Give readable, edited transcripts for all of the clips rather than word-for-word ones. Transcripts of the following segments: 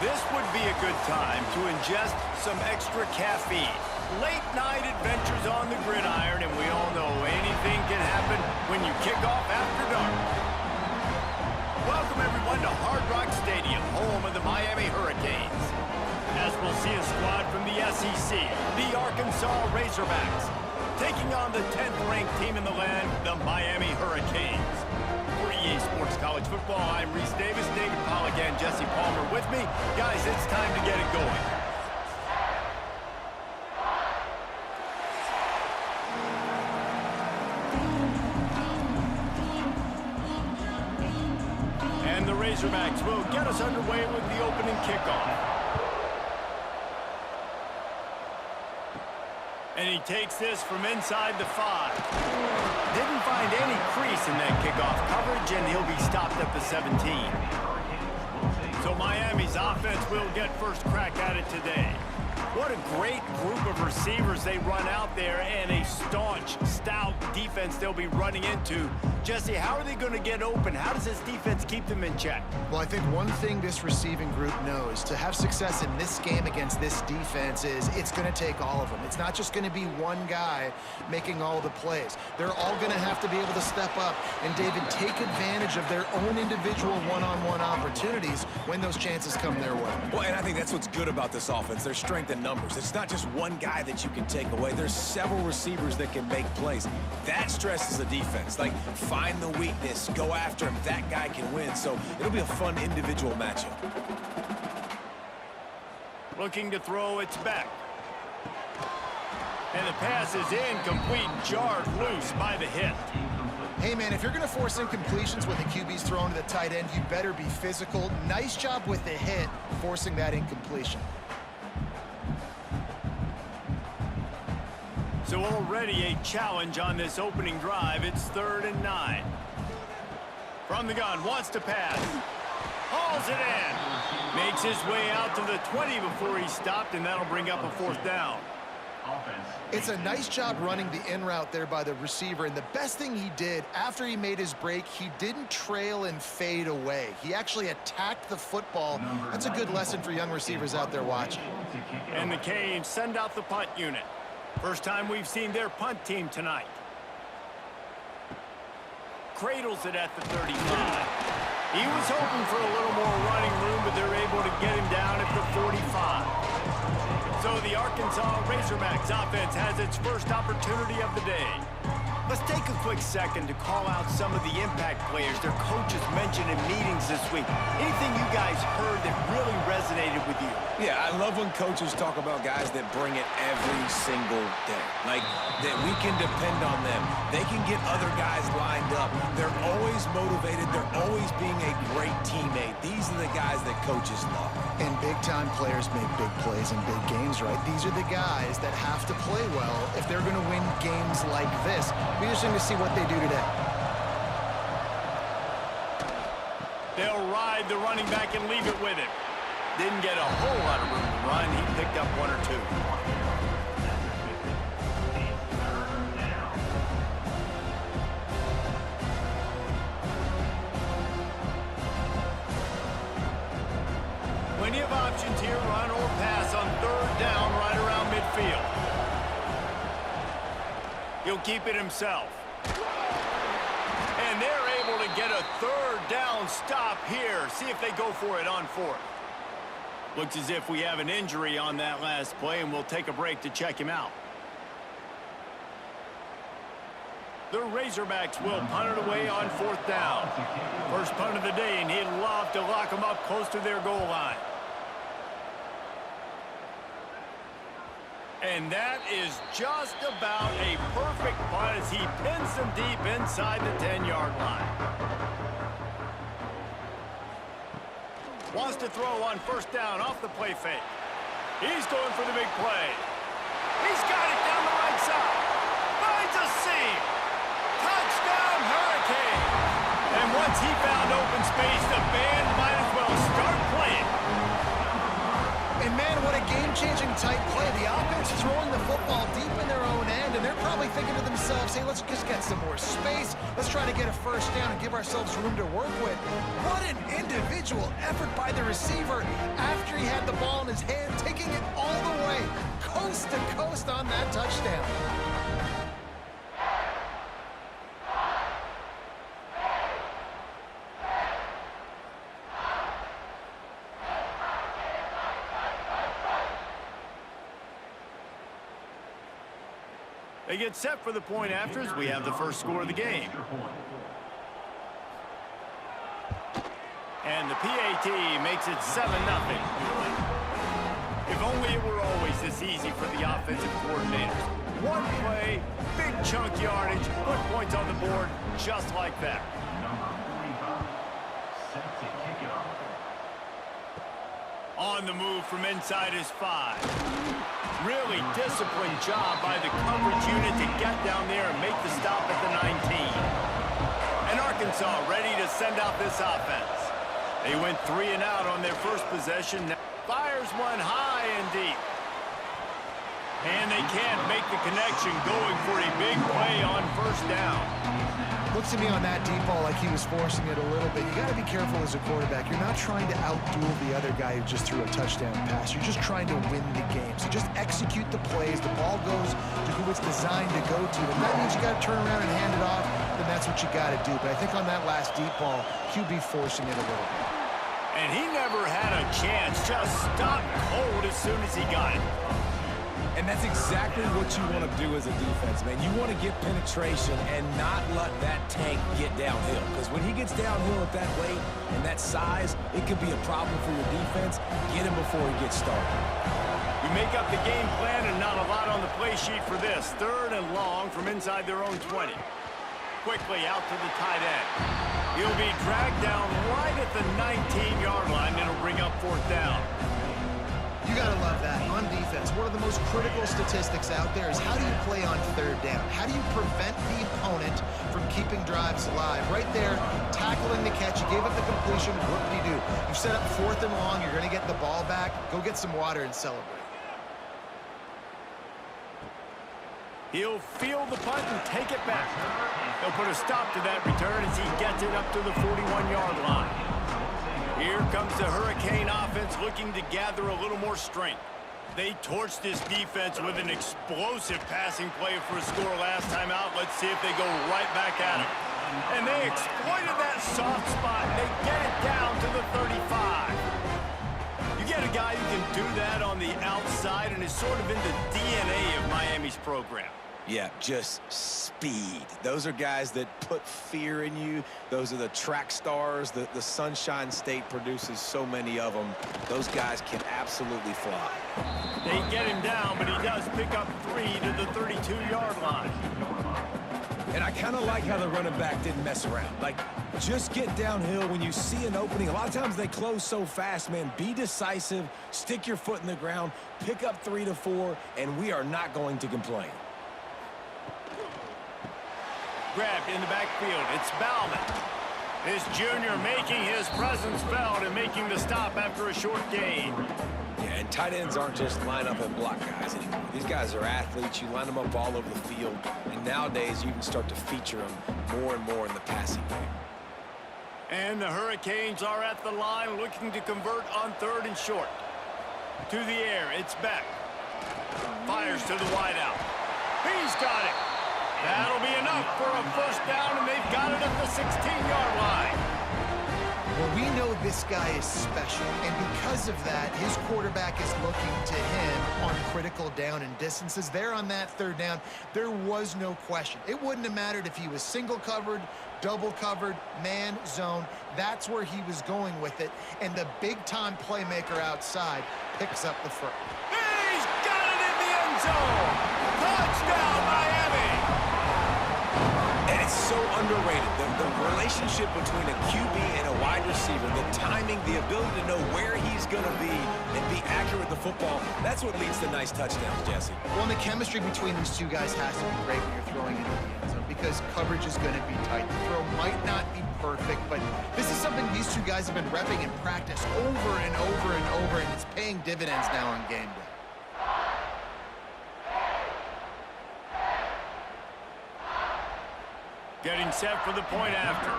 This would be a good time to ingest some extra caffeine. Late night adventures on the gridiron, and we all know anything can happen when you kick off after dark. Welcome everyone to Hard Rock Stadium, home of the Miami Hurricanes. As we'll see a squad from the SEC, the Arkansas Razorbacks, taking on the 10th-ranked team in the land, the Miami Hurricanes. For EA Sports College Football, I'm Reese Davis, David Pollack, and Jesse Palmer with me. Guys, it's time to get it going. And the Razorbacks will get us underway with the opening kickoff. And he takes this from inside the 5. Didn't find any crease in that kickoff coverage, and he'll be stopped at the 17. So Miami's offense will get first crack at it today. What a great group of receivers they run out there, and a staunch, stout defense they'll be running into. Jesse, how are they going to get open? How does this defense keep them in check? Well, I think one thing this receiving group knows to have success in this game against this defense is it's going to take all of them. It's not just going to be one guy making all the plays. They're all going to have to be able to step up and, David, take advantage of their own individual one-on-one opportunities when those chances come their way. Well, and I think that's what's good about this offense. Their strength in numbers. It's not just one guy that you can take away. There's several receivers that can make plays. That stresses the defense. Like, find the weakness, go after him. That guy can win. So it'll be a fun individual matchup. Looking to throw, it's back. And the pass is incomplete, jarred loose by the hit. Hey, man, if you're going to force incompletions when the QB's thrown to the tight end, you better be physical. Nice job with the hit, forcing that incompletion. So already a challenge on this opening drive. It's 3rd and 9. From the gun, wants to pass. Hauls it in. Makes his way out to the 20 before he stopped, and that'll bring up a 4th down. It's a nice job running the in route there by the receiver, and the best thing he did after he made his break, he didn't trail and fade away. He actually attacked the football. That's a good lesson for young receivers out there watching. And the Canes send out the punt unit. First time we've seen their punt team tonight. Cradles it at the 35. He was hoping for a little more running room, but they're able to get him down at the 45. So the Arkansas Razorbacks offense has its first opportunity of the day. Let's take a quick second to call out some of the impact players their coaches mentioned in meetings this week. Anything you guys heard that really resonated with you? Yeah, I love when coaches talk about guys that bring it every single day. Like, that we can depend on them. They can get other guys lined up. They're always motivated. They're always being a great teammate. These are the guys that coaches love. And big-time players make big plays in big games, right? These are the guys that have to play well if they're going to win games like this. We just need to see what they do today. They'll ride the running back and leave it with him. Didn't get a whole lot of room to run. He picked up 1 or 2. Plenty of options here, run or pass on 3rd down right around midfield. He'll keep it himself. And they're able to get a 3rd down stop here. See if they go for it on 4th. Looks as if we have an injury on that last play, and we'll take a break to check him out. The Razorbacks will punt it away on 4th down. First punt of the day, and he'd love to lock them up close to their goal line. And that is just about a perfect punt as he pins them deep inside the 10-yard line. Wants to throw on 1st down off the play fake. He's going for the big play. He's got it down the right side. Finds a seam. Touchdown, Hurricane. And once he found open space, the band might as well start playing. And man, what a game-changing type play. The offense is rolling the football deep in their own end, and they're probably thinking to themselves, hey, let's just get some more space. Let's try to get a 1st down and give ourselves room to work with. What an individual individual effort by the receiver after he had the ball in his hand, taking it all the way, coast to coast on that touchdown. They get set for the point after as we have the first score of the game. And the PAT makes it 7-0. If only it were always this easy for the offensive coordinators. One play, big chunk yardage, put points on the board just like that. On the move from inside his 5. Really disciplined job by the coverage unit to get down there and make the stop at the 19. And Arkansas ready to send out this offense. They went 3 and out on their first possession. Now fires one high and deep. And they can't make the connection, going for a big play on first down. Looks to me on that deep ball like he was forcing it a little bit. You got to be careful as a quarterback. You're not trying to outduel the other guy who just threw a touchdown pass. You're just trying to win the game. So just execute the plays. The ball goes to who it's designed to go to. If that means you got to turn around and hand it off, then that's what you got to do. But I think on that last deep ball, QB forcing it a little bit. And he never had a chance. Just stopped cold as soon as he got it. And that's exactly what you want to do as a defense, man. You want to get penetration and not let that tank get downhill. Because when he gets downhill at that weight and that size, it could be a problem for your defense. Get him before he gets started. We make up the game plan and not a lot on the play sheet for this. 3rd and long from inside their own 20. Quickly out to the tight end. He'll be dragged down right at the 19-yard line. It'll bring up 4th down. You got to love that. On defense, one of the most critical statistics out there is how do you play on 3rd down? How do you prevent the opponent from keeping drives alive? Right there, tackling the catch. You gave up the completion. Whoop-de-doo. You set up 4th and long. You're going to get the ball back. Go get some water and celebrate. He'll field the punt and take it back. He'll put a stop to that return as he gets it up to the 41-yard line. Here comes the Hurricane offense looking to gather a little more strength. They torched this defense with an explosive passing play for a score last time out. Let's see if they go right back at him. And they exploited that soft spot. They get it down to the 35. You get a guy who can do that on the outside and is sort of in the DNA of Miami's program. Yeah, just speed. Those are guys that put fear in you. Those are the track stars. The Sunshine State produces so many of them. Those guys can absolutely fly. They get him down, but he does pick up 3 to the 32-yard line. And I kind of like how the running back didn't mess around. Like, just get downhill when you see an opening. A lot of times they close so fast, man. Be decisive, stick your foot in the ground, pick up 3 to 4, and we are not going to complain. Grabbed in the backfield. It's Bauman. This junior making his presence felt and making the stop after a short gain. Yeah, and tight ends aren't just line up and block guys anymore. These guys are athletes. You line them up all over the field. And nowadays, you can start to feature them more and more in the passing game. And the Hurricanes are at the line looking to convert on 3rd and short. To the air, it's Beck. Fires to the wideout. He's got it. That'll be enough for a first down, and they've got it at the 16-yard line. Well, we know this guy is special, and because of that, his quarterback is looking to him on critical down and distances. There on that 3rd down, there was no question. It wouldn't have mattered if he was single covered, double covered, man, zone. That's where he was going with it, and the big-time playmaker outside picks up the first. He's got it in the end zone. Touchdown, Miami. And it's so underrated. The relationship between a QB and a wide receiver, the timing, the ability to know where he's going to be and be accurate with the football, that's what leads to nice touchdowns, Jesse. Well, and the chemistry between these two guys has to be great when you're throwing into the end zone because coverage is going to be tight. The throw might not be perfect, but this is something these two guys have been repping in practice over and over and over, and it's paying dividends now on game day. Getting set for the point after.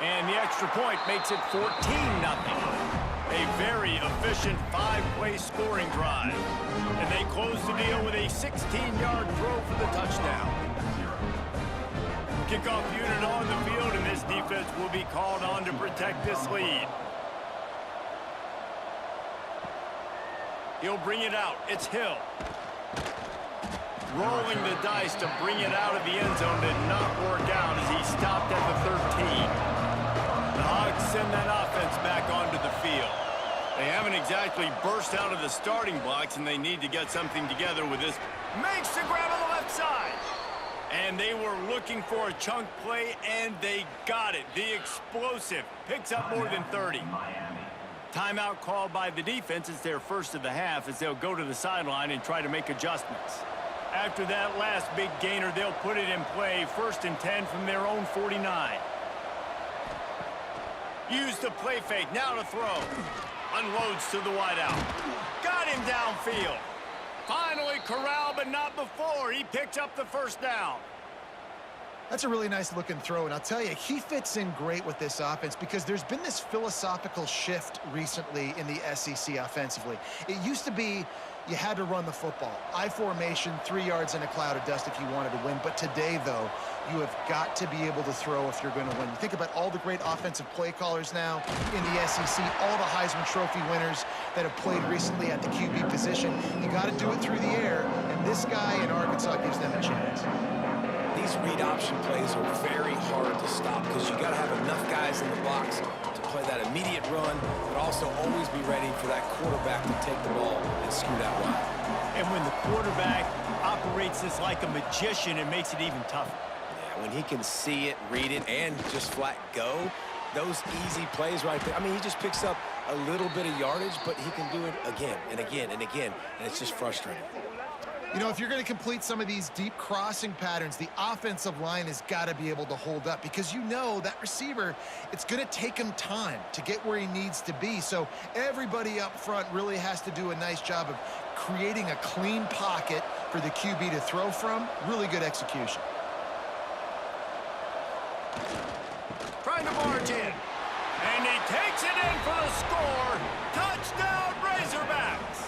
And the extra point makes it 14-0. A very efficient 5-play scoring drive. And they close the deal with a 16-yard throw for the touchdown. Kickoff unit on the field, and this defense will be called on to protect this lead. He'll bring it out. It's Hill. Rolling the dice to bring it out of the end zone did not work out as he stopped at the 13. The Hogs send that offense back onto the field. They haven't exactly burst out of the starting blocks, and they need to get something together with this. Makes the grab on the left side. And they were looking for a chunk play, and they got it. The explosive picks up more than 30. Timeout called by the defense. It's their first of the half as they'll go to the sideline and try to make adjustments. After that last big gainer, they'll put it in play. 1st and 10 from their own 49. Use the play fake. Now to throw. Unloads to the wideout. Got him downfield. Finally corralled, but not before. He picked up the first down. That's a really nice looking throw, and I'll tell you, he fits in great with this offense because there's been this philosophical shift recently in the SEC offensively. It used to be you had to run the football. I formation, 3 yards in a cloud of dust if you wanted to win. But today, though, you have got to be able to throw if you're going to win. You think about all the great offensive play callers now in the SEC, all the Heisman Trophy winners that have played recently at the QB position. You got to do it through the air, and this guy in Arkansas gives them a chance. These read option plays are very hard to stop because you got to have enough guys in the box to play that immediate run, but also always be ready for that quarterback to take the ball and scoot out wide. And when the quarterback operates this like a magician, it makes it even tougher. Yeah, when he can see it, read it, and just flat go, those easy plays right there. I mean, he just picks up a little bit of yardage, but he can do it again and again and again, and it's just frustrating. You know, if you're going to complete some of these deep crossing patterns, the offensive line has got to be able to hold up because you know that receiver, it's going to take him time to get where he needs to be. So everybody up front really has to do a nice job of creating a clean pocket for the QB to throw from. Really good execution. Trying to barge in. And he takes it in for the score. Touchdown, Razorbacks.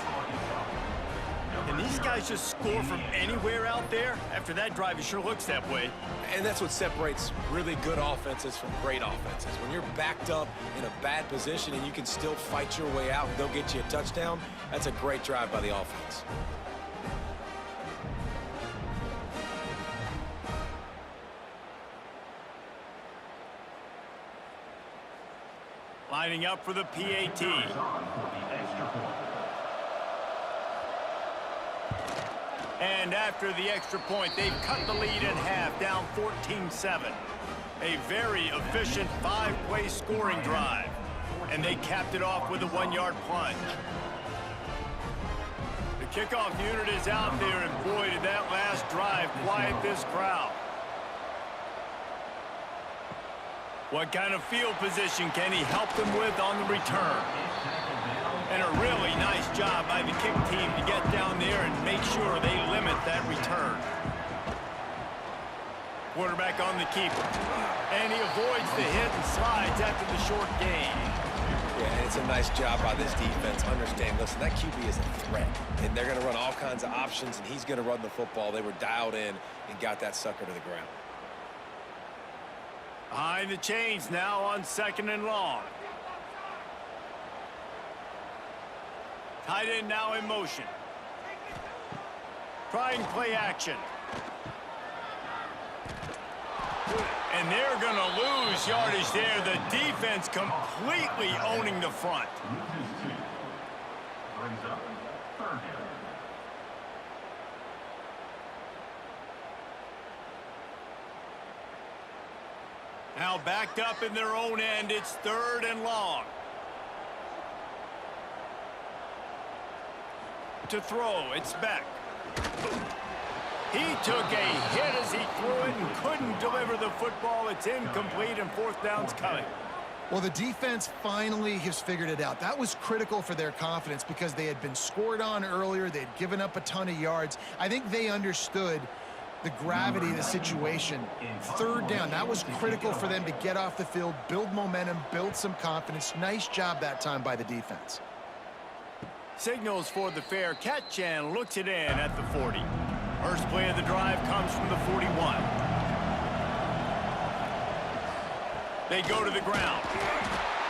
And these guys just score from anywhere out there. After that drive, it sure looks that way. And that's what separates really good offenses from great offenses. When you're backed up in a bad position and you can still fight your way out and go get you a touchdown, that's a great drive by the offense. Lining up for the PAT. And after the extra point, they've cut the lead in half, down 14-7. A very efficient 5-play scoring drive. And they capped it off with a 1-yard plunge. The kickoff unit is out there, and boy, did that last drive quiet this crowd. What kind of field position can he help them with on the return? And a really nice job by the kick team to get down there and make sure they limit that return. Quarterback on the keeper. And he avoids the hit and slides after the short gain. Yeah, and it's a nice job by this defense. Understand, listen, that QB is a threat. And they're going to run all kinds of options, and he's going to run the football. They were dialed in and got that sucker to the ground. Behind the chains now on 2nd and long. Tight end now in motion. Trying play action. And they're going to lose yardage there. The defense completely owning the front. Now backed up in their own end. It's 3rd and long. To throw, it's Beck. He took a hit as he threw it and couldn't deliver the football. It's incomplete, and 4th down's coming. Well, the defense finally has figured it out. That was critical for their confidence because they had been scored on earlier. They had given up a ton of yards. I think they understood The gravity of the situation. Third down, that was critical for them to get off the field, build momentum, build some confidence. Nice job that time by the defense. Signals for the fair catch and looks it in at the 40. First play of the drive comes from the 41. They go to the ground.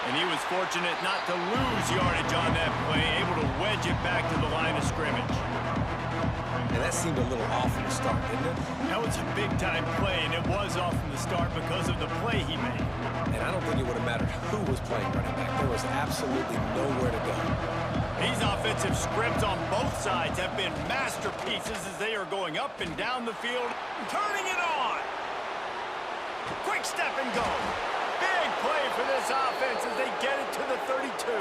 And he was fortunate not to lose yardage on that play, able to wedge it back to the line of scrimmage. And that seemed a little off from the start, didn't it? That was a big-time play, and it was off from the start because of the play he made. And I don't think it would have mattered who was playing running back. There was absolutely nowhere to go. These offensive scripts on both sides have been masterpieces as they are going up and down the field, turning it on. Quick step and go. Big play for this offense as they get it to the 32.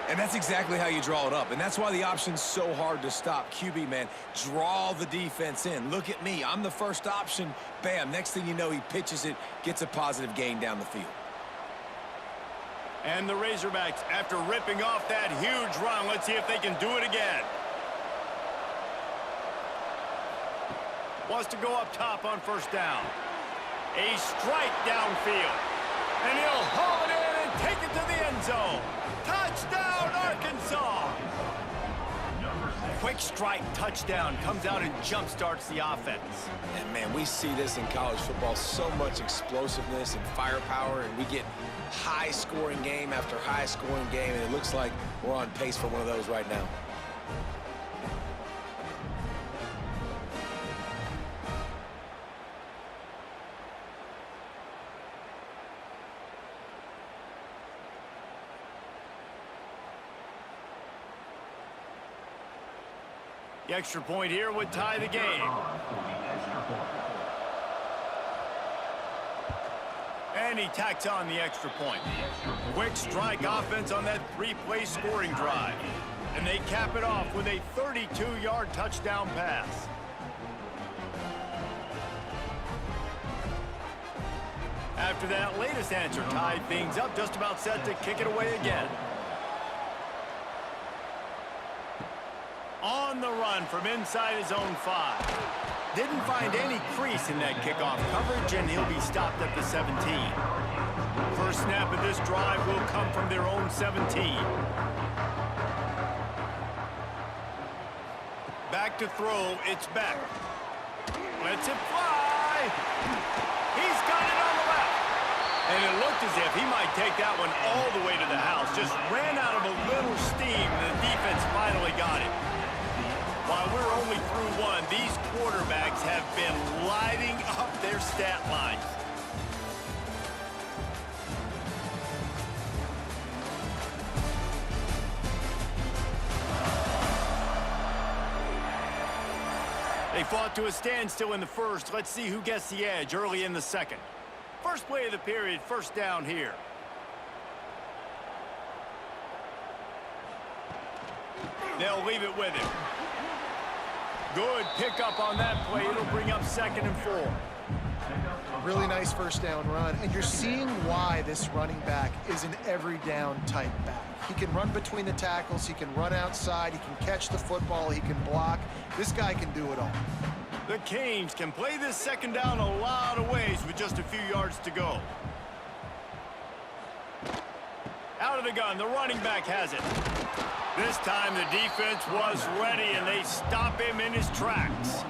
And that's exactly how you draw it up. And that's why the option's so hard to stop. QB, man, draw the defense in. Look at me. I'm the first option. Bam. Next thing you know, he pitches it, gets a positive gain down the field. And the Razorbacks, after ripping off that huge run, let's see if they can do it again. Wants to go up top on first down. A strike downfield. And he'll haul it in and take it to the end zone. Touchdown, Arkansas! Quick strike touchdown comes out and jump-starts the offense. And, man, we see this in college football, so much explosiveness and firepower, and we get high-scoring game after high-scoring game, and it looks like we're on pace for one of those right now. The extra point here would tie the game. And he tacks on the extra point. Quick strike offense on that three-play scoring drive. And they cap it off with a 32-yard touchdown pass. After that latest answer tied things up, just about set to kick it away again. On the run from inside his own 5. Didn't find any crease in that kickoff coverage, and he'll be stopped at the 17. First snap of this drive will come from their own 17. Back to throw, it's Beck. Lets it fly. He's got it on the left. And it looked as if he might take that one all the way to the house. Just ran out of a little steam, and the defense finally got it. While we're only through one, these quarterbacks have been lighting up their stat lines. They fought to a standstill in the first. Let's see who gets the edge early in the second. First play of the period, first down here. They'll leave it with him. Good pickup on that play. It'll bring up 2nd and 4. Really nice first down run. And you're seeing why this running back is an every down type back. He can run between the tackles. He can run outside. He can catch the football. He can block. This guy can do it all. The Canes can play this second down a lot of ways with just a few yards to go. Out of the gun, the running back has it. This time the defense was ready, and they stop him in his tracks.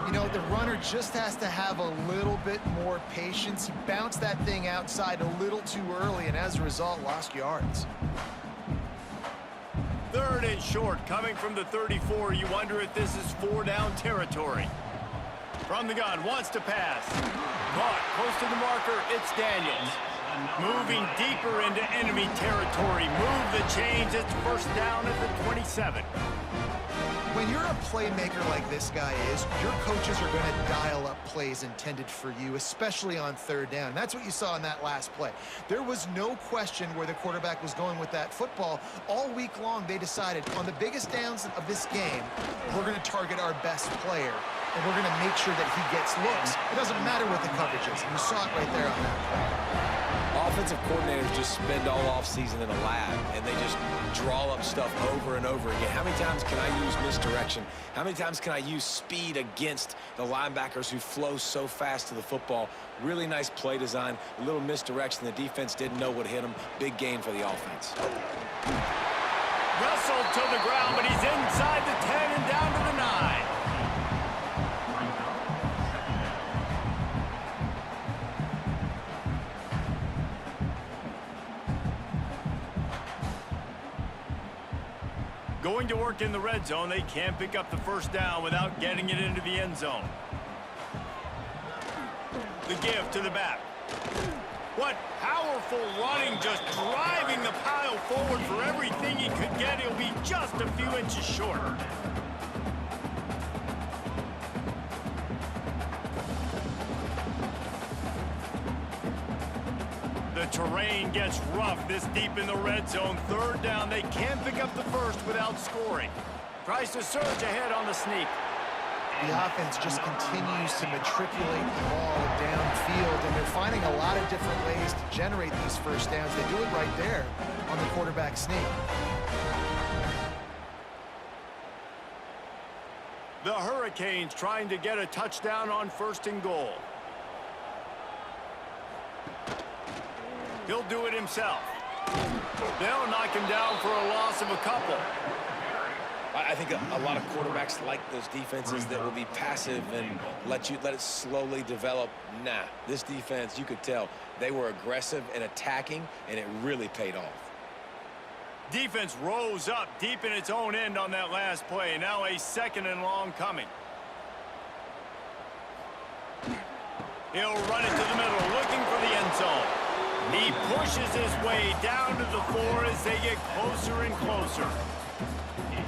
You know, the runner just has to have a little bit more patience. He bounced that thing outside a little too early, and as a result, lost yards. 3rd and short, coming from the 34. You wonder if this is 4-down territory. From the gun, wants to pass. Caught, close to the marker, it's Daniels. Moving deeper into enemy territory. Move the chains. It's first down at the 27. When you're a playmaker like this guy is, your coaches are going to dial up plays intended for you, especially on 3rd down. And that's what you saw in that last play. There was no question where the quarterback was going with that football. All week long, they decided on the biggest downs of this game, we're going to target our best player. and we're going to make sure that he gets looks. It doesn't matter what the coverage is. And you saw it right there on that play. Offensive coordinators just spend all offseason in a lab, and they just draw up stuff over and over again. How many times can I use misdirection? How many times can I use speed against the linebackers who flow so fast to the football? Really nice play design, a little misdirection. The defense didn't know what hit him. Big gain for the offense. Wrestled to the ground, but he's inside the 10 and down to the 9. Going to work in the red zone, they can't pick up the first down without getting it into the end zone. The give to the back. What powerful running, just driving the pile forward for everything he could get. He'll be just a few inches short. The terrain gets rough this deep in the red zone. Third down, they can't pick up the first without scoring. Tries to surge ahead on the sneak. The offense just continues to matriculate the ball downfield, and they're finding a lot of different ways to generate these first downs. They do it right there on the quarterback sneak. The Hurricanes trying to get a touchdown on 1st and goal. He'll do it himself. They'll knock him down for a loss of a couple. I think a lot of quarterbacks like those defenses that will be passive and let it slowly develop. Nah, this defense, you could tell, they were aggressive and attacking, and it really paid off. Defense rose up deep in its own end on that last play. Now a 2nd and long coming. He'll run it to the middle, looking for the end zone. He pushes his way down to the 4 as they get closer and closer.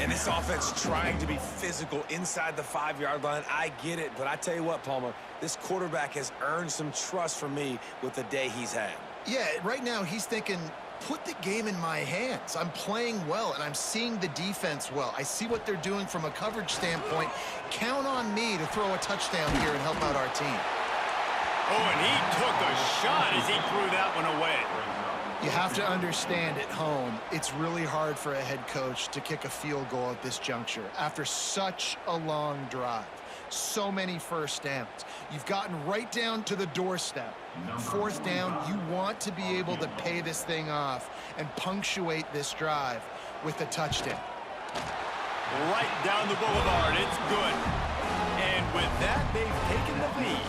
And this offense trying to be physical inside the 5-yard line. I get it, but I tell you what, Palmer, this quarterback has earned some trust from me with the day he's had. Yeah, right now he's thinking, put the game in my hands. I'm playing well, and I'm seeing the defense well. I see what they're doing from a coverage standpoint. Count on me to throw a touchdown here and help out our team. Oh, and he took a shot as he threw that one away. You have to understand at home, it's really hard for a head coach to kick a field goal at this juncture after such a long drive. So many first downs. You've gotten right down to the doorstep. 4th down, you want to be able to pay this thing off and punctuate this drive with a touchdown. Right down the boulevard, it's good. And with that, they've taken the lead.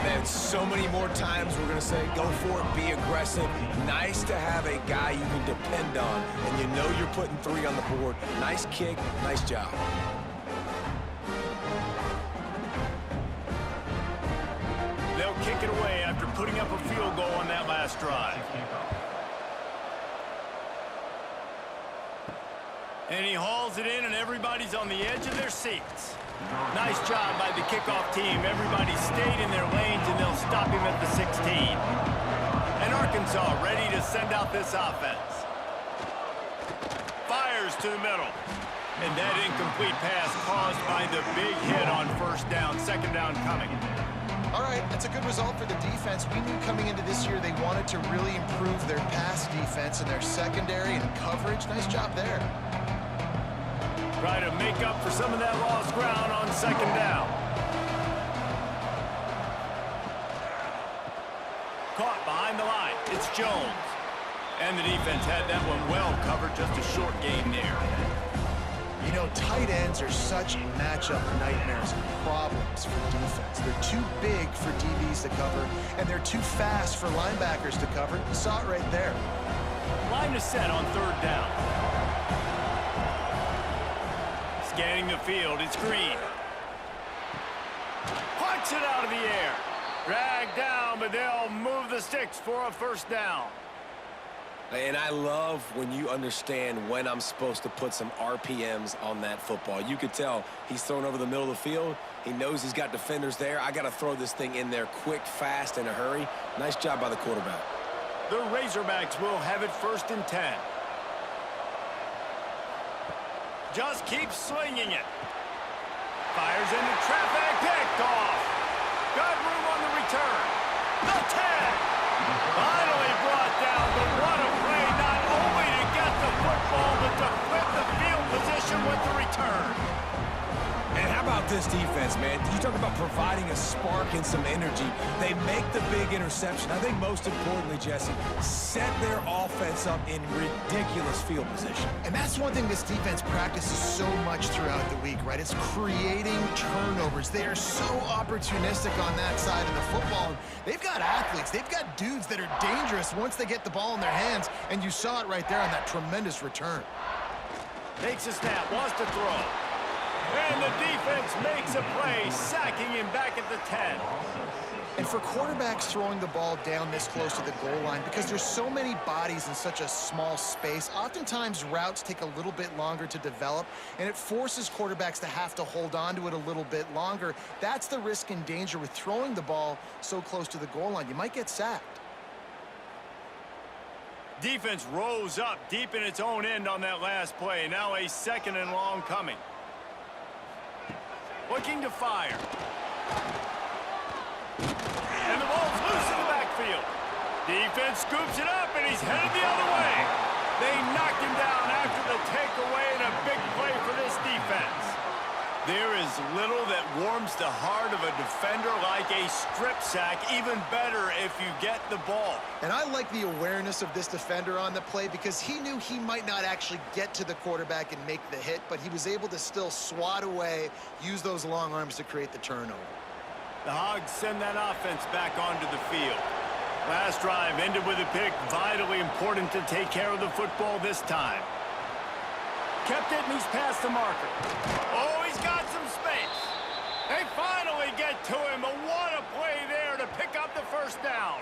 Man, so many more times we're going to say, go for it, be aggressive. Nice to have a guy you can depend on, and you know you're putting 3 on the board. Nice kick, nice job. They'll kick it away after putting up a field goal on that last drive. And he hauls it in, and everybody's on the edge of their seats. Nice job by the kickoff team. Everybody stayed in their lanes, and they'll stop him at the 16. And Arkansas ready to send out this offense. Fires to the middle. And that incomplete pass caused by the big hit on 1st down. 2nd down coming. All right, that's a good result for the defense. We knew coming into this year they wanted to really improve their pass defense and their secondary and coverage. Nice job there. Try to make up for some of that lost ground on 2nd down. Caught behind the line. It's Jones. And the defense had that one well covered. Just a short game there. You know, tight ends are such matchup nightmares and problems for defense. They're too big for DBs to cover, and they're too fast for linebackers to cover. You saw it right there. Line is set on 3rd down. Scanning the field, it's Green. Punch it out of the air. Dragged down, but they'll move the sticks for a 1st down. And I love when you understand when I'm supposed to put some RPMs on that football. You could tell he's thrown over the middle of the field. He knows he's got defenders there. I got to throw this thing in there quick, fast, in a hurry. Nice job by the quarterback. The Razorbacks will have it 1st and 10. Just keep slinging it. Fires into traffic. Picked off. Got room on the return. The 10. Finally brought down, but what a play, not only to get the football, but to flip the field position with the return. And how about this defense, man? You talk about providing a spark and some energy. They make the big interception. I think most importantly, Jesse, set their offense up in ridiculous field position. And that's one thing this defense practices so much throughout the week, right? It's creating turnovers. They are so opportunistic on that side of the football. They've got athletes. They've got dudes that are dangerous once they get the ball in their hands, and you saw it right there on that tremendous return. Takes a snap, wants to throw. And the defense makes a play, sacking him back at the 10. And for quarterbacks throwing the ball down this close to the goal line, because there's so many bodies in such a small space, oftentimes routes take a little bit longer to develop, and it forces quarterbacks to have to hold on to it a little bit longer. That's the risk and danger with throwing the ball so close to the goal line. You might get sacked. Defense rose up deep in its own end on that last play. Now a 2nd and long coming. Looking to fire. And the ball's loose in the backfield. Defense scoops it up, and he's headed the other way. They knocked him down after the takeaway, and a big play for this defense. There is little that warms the heart of a defender like a strip sack, even better if you get the ball. And I like the awareness of this defender on the play because he knew he might not actually get to the quarterback and make the hit, but he was able to still swat away, use those long arms to create the turnover. The Hogs send that offense back onto the field. Last drive ended with a pick. Vitally important to take care of the football this time. Kept it, and he's past the marker. Oh, he's got some space. They finally get to him, but what a play there to pick up the first down.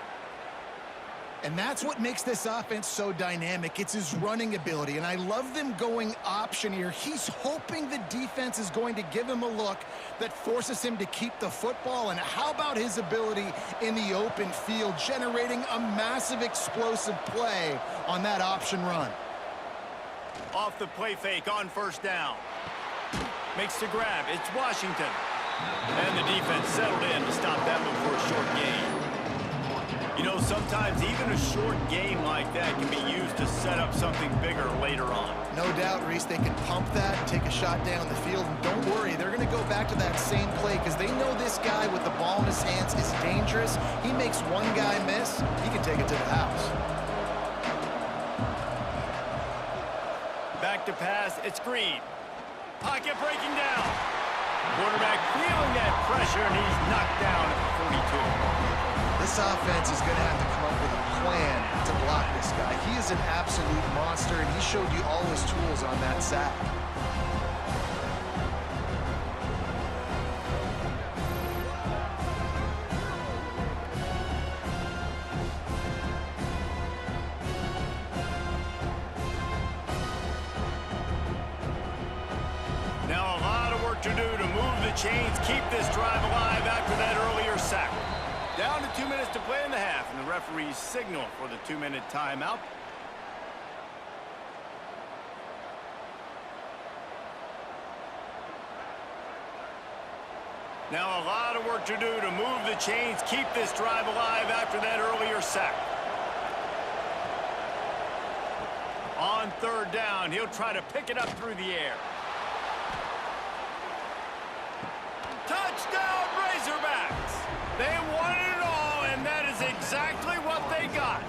And that's what makes this offense so dynamic. It's his running ability, and I love them going option here. He's hoping the defense is going to give him a look that forces him to keep the football. And how about his ability in the open field, generating a massive explosive play on that option run? Off the play fake on first down. Makes the grab. It's Washington. And the defense settled in to stop that before a short gain. You know, sometimes even a short game like that can be used to set up something bigger later on. No doubt, Reese, they can pump that and take a shot down the field. And don't worry, they're going to go back to that same play because they know this guy with the ball in his hands is dangerous. He makes one guy miss, he can take it to the house. Back to pass, it's Green. Pocket breaking down. Quarterback feeling that pressure, and he's knocked down at the 42. This offense is going to have to come up with a plan to block this guy. He is an absolute monster, and he showed you all his tools on that sack. Now a lot of work to do to move the chains, keep this drive alive after that earlier sack. Down to 2 minutes to play in the half, and the referees signal for the 2-minute timeout. Now a lot of work to do to move the chains, keep this drive alive after that earlier sack. On third down, he'll try to pick it up through the air. Touchdown, Razorbacks! They wanted it all, and that is exactly what they got.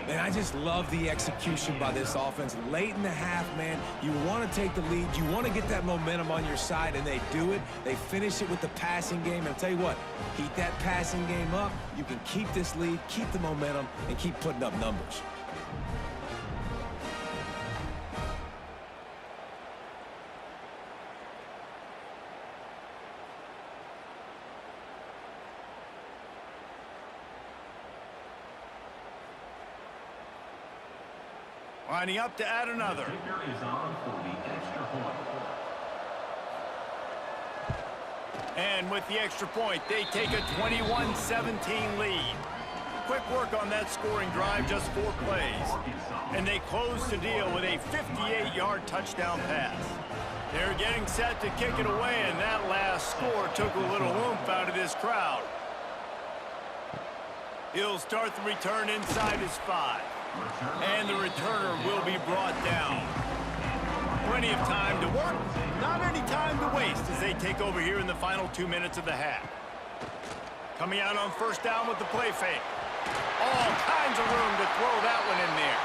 Man, I just love the execution by this offense. Late in the half, man, you want to take the lead. You want to get that momentum on your side, and they do it. They finish it with the passing game. And I'll tell you what, keep that passing game up. You can keep this lead, keep the momentum, and keep putting up numbers. Lining up to add another. And with the extra point, they take a 21-17 lead. quick work on that scoring drive, just 4 plays. And they close the deal with a 58-yard touchdown pass. They're getting set to kick it away, and that last score took a little oomph out of this crowd. He'll start the return inside his 5. And the returner will be brought down. Plenty of time to work, not any time to waste as they take over here in the final 2 minutes of the half. Coming out on first down with the play fake. All kinds of room to throw that one in there.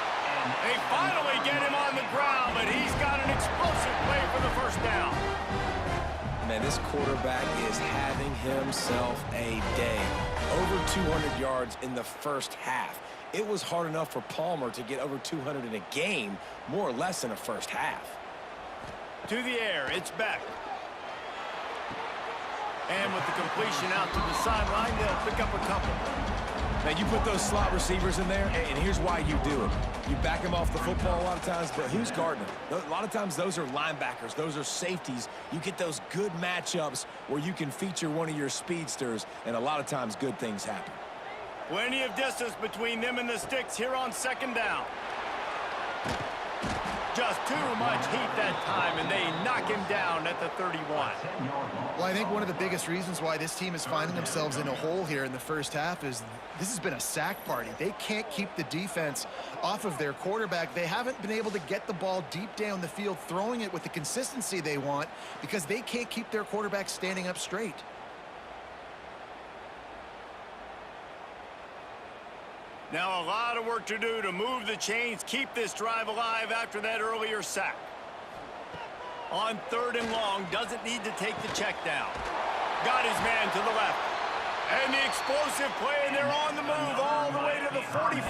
They finally get him on the ground, but he's got an explosive play for the first down. Man, this quarterback is having himself a day. Over 200 yards in the first half. It was hard enough for Palmer to get over 200 in a game, more or less in a first half. To the air, it's Beck. And with the completion out to the sideline, they'll pick up a couple. Now, you put those slot receivers in there, and here's why you do it. You back them off the football a lot of times, but who's guarding them? A lot of times, those are linebackers. Those are safeties. You get those good matchups where you can feature one of your speedsters, and a lot of times, good things happen. Plenty of distance between them and the sticks here on second down. Just too much heat that time, and they knock him down at the 31. Well, I think one of the biggest reasons why this team is finding themselves in a hole here in the first half is this has been a sack party. They can't keep the defense off of their quarterback. They haven't been able to get the ball deep down the field, throwing it with the consistency they want because they can't keep their quarterback standing up straight. Now a lot of work to do to move the chains, keep this drive alive after that earlier sack. On third and long, doesn't need to take the check down. Got his man to the left. And the explosive play, and they're on the move all the way to the 44.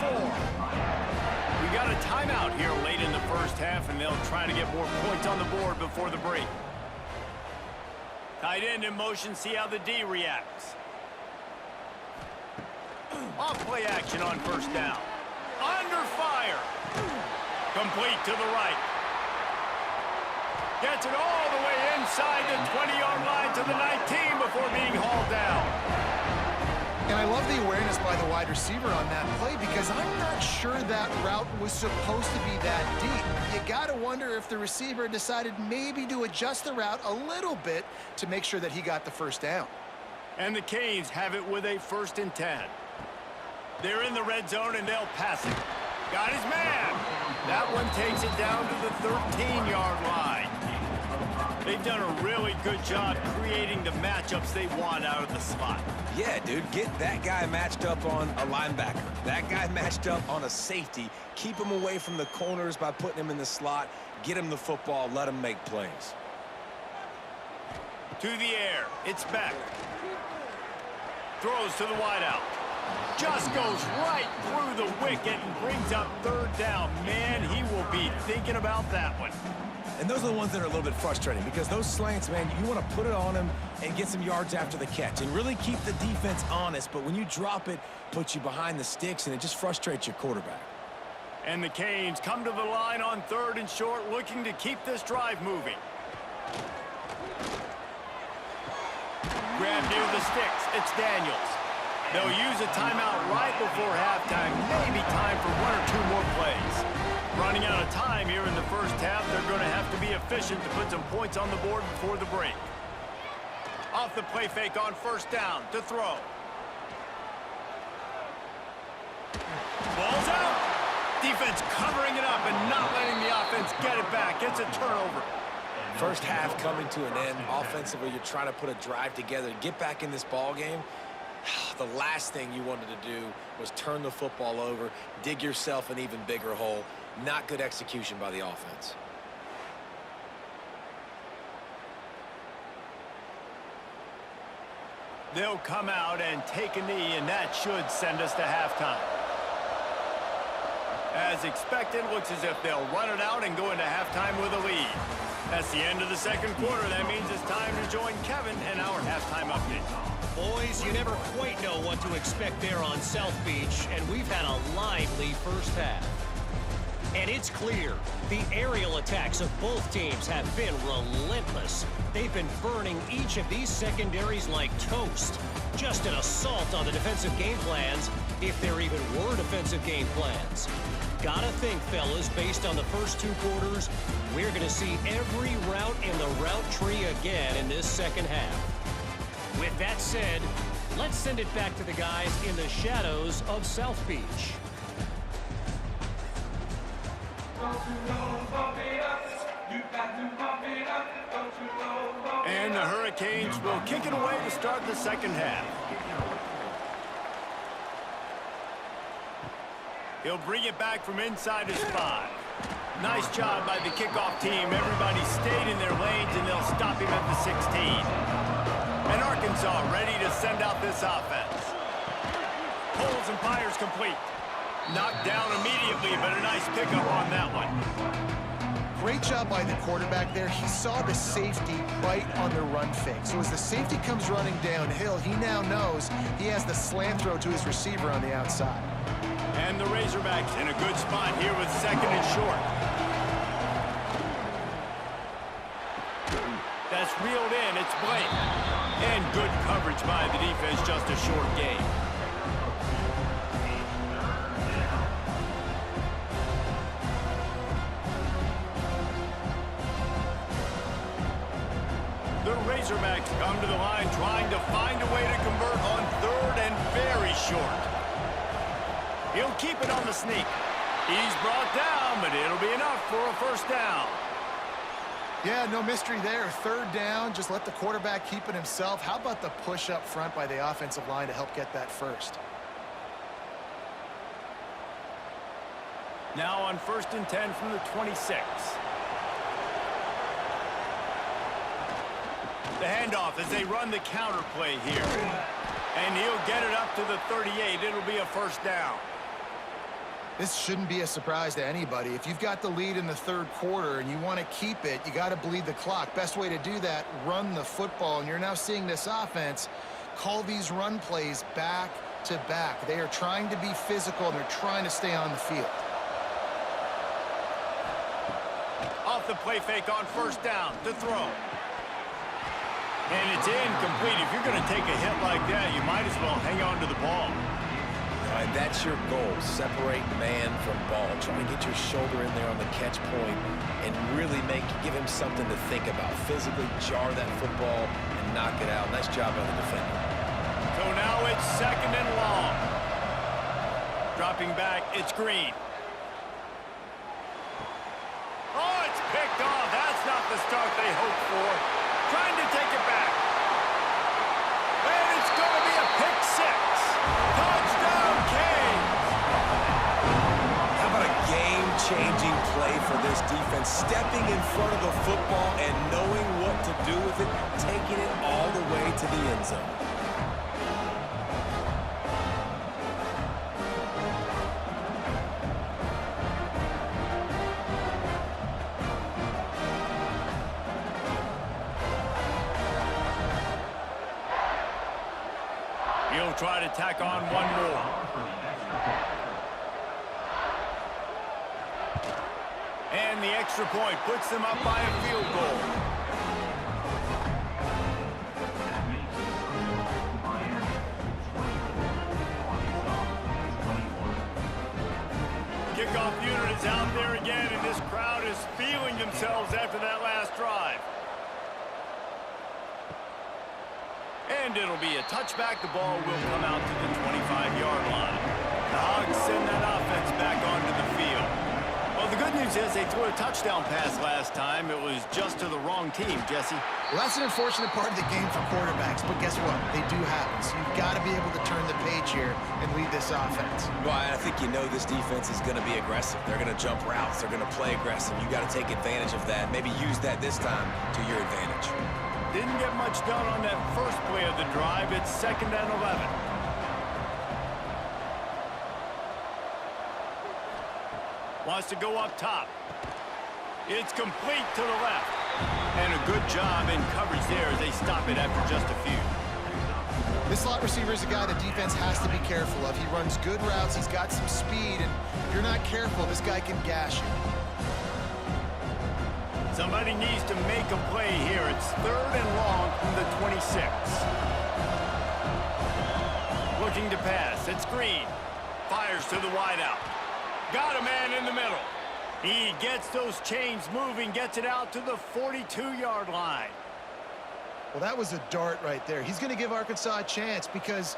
We got a timeout here late in the first half, and they'll try to get more points on the board before the break. Tight end in motion, see how the D reacts. Off play action on first down. Under fire. Complete to the right. Gets it all the way inside the 20-yard line to the 19 before being hauled down. And I love the awareness by the wide receiver on that play because I'm not sure that route was supposed to be that deep. You got to wonder if the receiver decided maybe to adjust the route a little bit to make sure that he got the first down. And the Canes have it with a 1st and 10. They're in the red zone, and they'll pass it. Got his man. That one takes it down to the 13-yard line. They've done a really good job creating the matchups they want out of the slot. Yeah, dude, get that guy matched up on a linebacker. That guy matched up on a safety. Keep him away from the corners by putting him in the slot. Get him the football. Let him make plays. To the air. It's Beck. Throws to the wideout. Just goes right through the wicket and brings up third down. Man, he will be thinking about that one. And those are the ones that are a little bit frustrating because those slants, man, you want to put it on him and get some yards after the catch and really keep the defense honest. But when you drop it, puts you behind the sticks, and it just frustrates your quarterback. And the Canes come to the line on 3rd and short, looking to keep this drive moving. Grab near the sticks. It's Daniels. They'll use a timeout right before halftime. Maybe time for 1 or 2 more plays. Running out of time here in the first half, they're going to have to be efficient to put some points on the board before the break. Off the play fake on first down to throw. Ball's out. Defense covering it up and not letting the offense get it back. It's a turnover. First half coming to an end. Offensively, you're trying to put a drive together to get back in this ball game. The last thing you wanted to do was turn the football over, dig yourself an even bigger hole. Not good execution by the offense. They'll come out and take a knee, and that should send us to halftime. As expected, looks as if they'll run it out and go into halftime with a lead. That's the end of the second quarter. That means it's time to join Kevin and our halftime update. Boys, you never quite know what to expect there on South Beach, and we've had a lively first half. And it's clear, the aerial attacks of both teams have been relentless. They've been burning each of these secondaries like toast. Just an assault on the defensive game plans, if there even were defensive game plans. Gotta think, fellas, based on the first 2 quarters, we're going to see every route in the route tree again in this second half. With that said, let's send it back to the guys in the shadows of South Beach. And the Hurricanes will kick it away to start the second half. He'll bring it back from inside his 5. Nice job by the kickoff team. Everybody stayed in their lanes, and they'll stop him at the 16. And Arkansas ready to send out this offense. Pulls and fires complete. Knocked down immediately, but a nice pickup on that one. Great job by the quarterback there. He saw the safety right on the run fake. So as the safety comes running downhill, he now knows he has the slant throw to his receiver on the outside. And the Razorbacks in a good spot here with 2nd and short. That's reeled in. It's Blake. And good coverage by the defense, just a short gain. The Razorbacks come to the line trying to find a way to convert on 3rd and very short. He'll keep it on the sneak. He's brought down, but it'll be enough for a first down. Yeah, no mystery there. 3rd down, just let the quarterback keep it himself. How about the push up front by the offensive line to help get that first? Now on 1st and 10 from the 26. The handoff as they run the counter play here. And he'll get it up to the 38. It'll be a first down. This shouldn't be a surprise to anybody. If you've got the lead in the 3rd quarter and you want to keep it, you got to bleed the clock. Best way to do that, run the football. And you're now seeing this offense call these run plays back to back. They are trying to be physical, and they're trying to stay on the field. Off the play fake on 1st down to throw. And it's incomplete. If you're going to take a hit like that, you might as well hang on to the ball. And that's your goal. Separate man from ball. Try and get your shoulder in there on the catch point and really give him something to think about. Physically jar that football and knock it out. Nice job by the defender. So now it's 2nd and long. Dropping back, it's Green. Oh, it's picked off. That's not the start they hoped for. Trying to take it back. And it's going to be a pick 6. Touchdown, Canes. How about a game-changing play for this defense? Stepping in front of the football and knowing what to do with it, taking it all the way to the end zone. He'll try to tack on one more. And the extra point puts them up by a field goal. Kickoff unit is out there again, and this crowd is feeling themselves after that last drive. And it'll be a touchback. The ball will come out to the 25-yard line. The Hogs send that offense back onto the field. Well, the good news is they threw a touchdown pass last time. It was just to the wrong team, Jesse. Well, that's an unfortunate part of the game for quarterbacks, but guess what? They do happen. So you've got to be able to turn the page here and lead this offense. Well, I think you know this defense is going to be aggressive. They're going to jump routes. They're going to play aggressive. You got to take advantage of that. Maybe use that this time to your advantage. Didn't get much done on that first play of the drive. It's 2nd and 11. Wants to go up top. It's complete to the left. And a good job in coverage there as they stop it after just a few. This slot receiver is a guy the defense has to be careful of. He runs good routes, he's got some speed, and if you're not careful, this guy can gash you. Somebody needs to make a play here. It's 3rd and long from the 26. Looking to pass. It's Green. Fires to the wideout. Got a man in the middle. He gets those chains moving, gets it out to the 42-yard line. Well, that was a dart right there. He's going to give Arkansas a chance because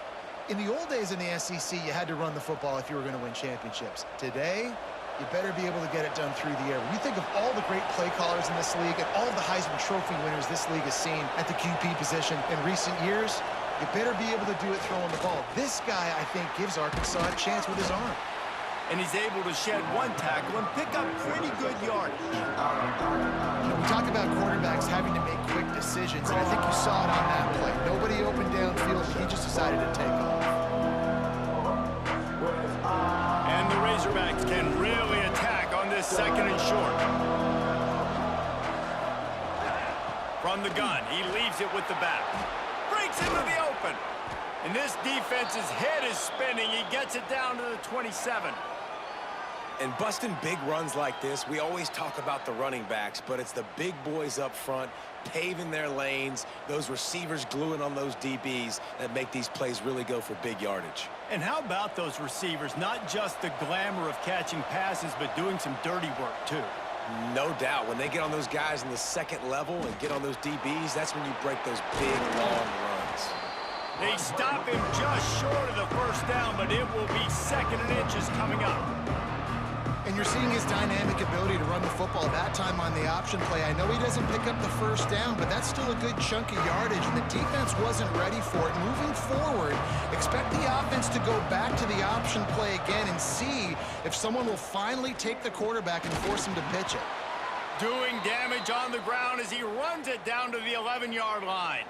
in the old days in the SEC, you had to run the football if you were going to win championships. Today, you better be able to get it done through the air. When you think of all the great play callers in this league and all of the Heisman Trophy winners this league has seen at the QB position in recent years, you better be able to do it throwing the ball. This guy, I think, gives Arkansas a chance with his arm. And he's able to shed one tackle and pick up pretty good yardage. You know, we talk about quarterbacks having to make quick decisions, and I think you saw it on that play. Nobody opened downfield, and he just decided to take off. And the Razorbacks can really attack on this 2nd and short. From the gun, he leaves it with the back. Breaks into the open. And this defense's head is spinning. He gets it down to the 27. And busting big runs like this, we always talk about the running backs, but it's the big boys up front paving their lanes, those receivers gluing on those DBs that make these plays really go for big yardage. And how about those receivers? Not just the glamour of catching passes, but doing some dirty work, too. No doubt. When they get on those guys in the 2nd level and get on those DBs, that's when you break those big, long runs. They stop him just short of the 1st down, but it will be 2nd and inches coming up. And you're seeing his dynamic ability to run the football that time on the option play. I know he doesn't pick up the 1st down, but that's still a good chunk of yardage, and the defense wasn't ready for it. Moving forward, expect the offense to go back to the option play again and see if someone will finally take the quarterback and force him to pitch it. Doing damage on the ground as he runs it down to the 11-yard line.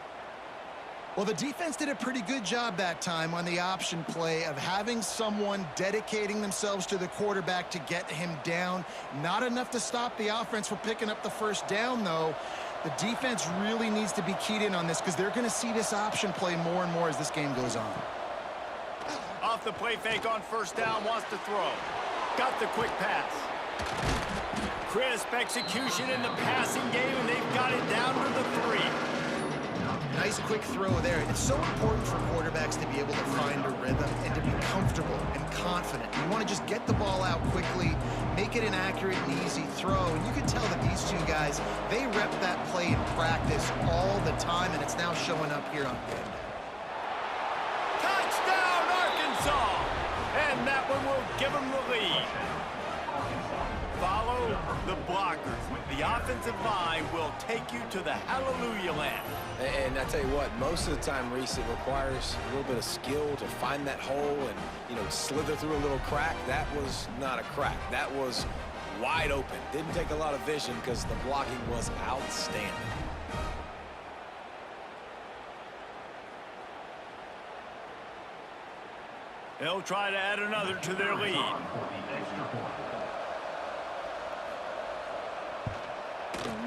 Well, the defense did a pretty good job that time on the option play of having someone dedicating themselves to the quarterback to get him down. Not enough to stop the offense from picking up the 1st down, though. The defense really needs to be keyed in on this because they're going to see this option play more and more as this game goes on. Off the play fake on 1st down, wants to throw. Got the quick pass. Crisp execution in the passing game, and they've got it down to the 3. Nice quick throw there. It's so important for quarterbacks to be able to find a rhythm and to be comfortable and confident. You want to just get the ball out quickly, make it an accurate and easy throw. And you can tell that these two guys, they rep that play in practice all the time, and it's now showing up here on game day. Touchdown, Arkansas! And that one will give them the lead. Follow the blockers. The offensive line will take you to the hallelujah land. And I tell you what, most of the time, Reese, it requires a little bit of skill to find that hole and, you know, slither through a little crack. That was not a crack. That was wide open. Didn't take a lot of vision because the blocking was outstanding. They'll try to add another to their lead.